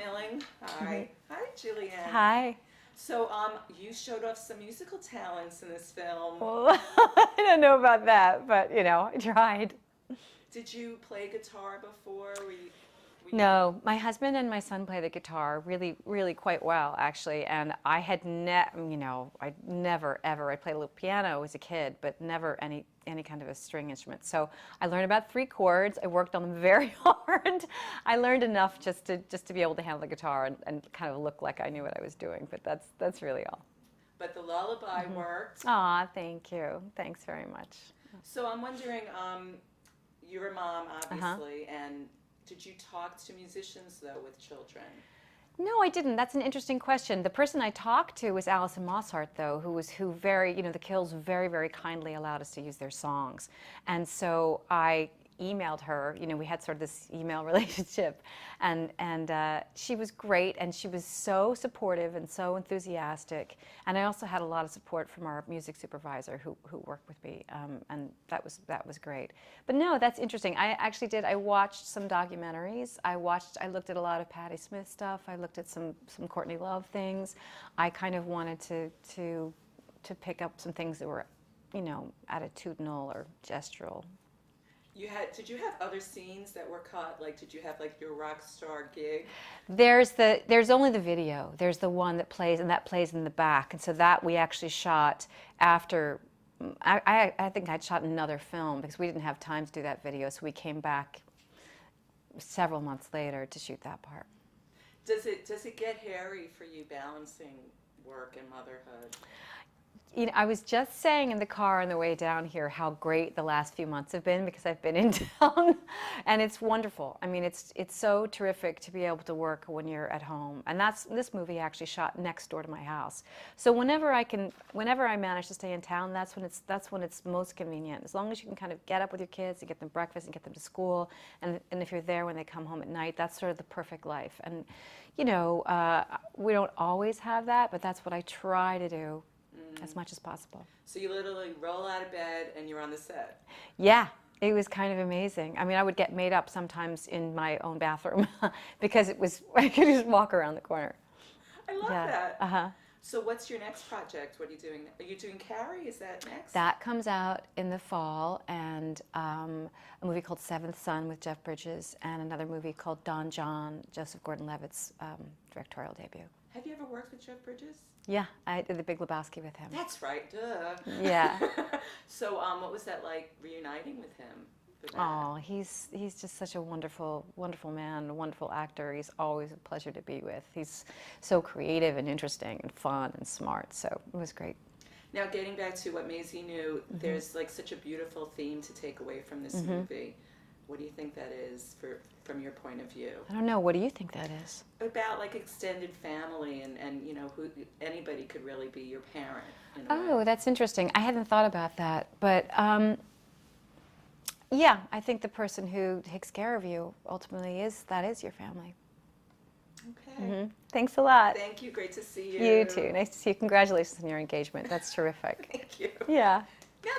smiling. Hi. Hi, Julianne. Hi. So, you showed off some musical talents in this film. Well, I don't know about that, but you know, I tried. Did you play guitar before? No, my husband and my son play the guitar really quite well, actually. And I had I never ever. I played a little piano as a kid, but never any kind of a string instrument. So I learned about 3 chords. I worked on them very hard. I learned enough just to be able to handle the guitar and kind of look like I knew what I was doing. But that's really all. But the lullaby worked. Aw, thank you. Thanks very much. So I'm wondering, you're a mom, obviously, and did you talk to musicians, though, with children? No, I didn't. That's an interesting question. The person I talked to was Alison Mosshart, though, who very, the Kills very kindly allowed us to use their songs. And so I emailed her, we had sort of this email relationship, and she was great, and she was so supportive and so enthusiastic. And I also had a lot of support from our music supervisor who worked with me, and that was great. But no, that's interesting. I watched some documentaries. I looked at a lot of Patti Smith stuff. I looked at some Courtney Love things. I kind of wanted to pick up some things that were, attitudinal or gestural. Did you have other scenes that were cut? Like, did you have like your rock star gig? There's only the video. There's the one that plays in the back, and so that we actually shot after. I think I'd shot another film because we didn't have time to do that video, so we came back several months later to shoot that part. Does it get hairy for you balancing work and motherhood? I was just saying in the car on the way down here how great the last few months have been because I've been in town, and it's wonderful. I mean, it's so terrific to be able to work when you're at home, and this movie actually shot next door to my house. So whenever I manage to stay in town, that's when it's most convenient. As long as you can kind of get up with your kids and get them breakfast and get them to school, and if you're there when they come home at night, that's sort of the perfect life. And we don't always have that, but that's what I try to do. As much as possible. So you literally roll out of bed and you're on the set? Yeah, it was kind of amazing. I mean, I would get made up sometimes in my own bathroom because I could just walk around the corner. I love that. Uh-huh. So what's your next project? What are you doing? Are you doing Carrie? Is that next? That comes out in the fall, and a movie called Seventh Son with Jeff Bridges, and another movie called Don Jon Joseph Gordon-Levitt's directorial debut. Have you ever worked with Jeff Bridges? Yeah, I did The Big Lebowski with him. That's right, duh. Yeah. So what was that like reuniting with him? Oh, he's just such a wonderful man, a wonderful actor. He's always a pleasure to be with. He's so creative and interesting and fun and smart, so it was great. Now, getting back to what Maise Knew, there's like such a beautiful theme to take away from this movie. What do you think that is from your point of view? I don't know. What do you think that is? About like extended family and who anybody could really be your parent. Oh, that's interesting. I hadn't thought about that, but yeah, I think the person who takes care of you ultimately is your family. Okay. Thanks a lot. Thank you. Great to see you. You too. Nice to see you. Congratulations on your engagement. That's terrific. Thank you. Yeah. Now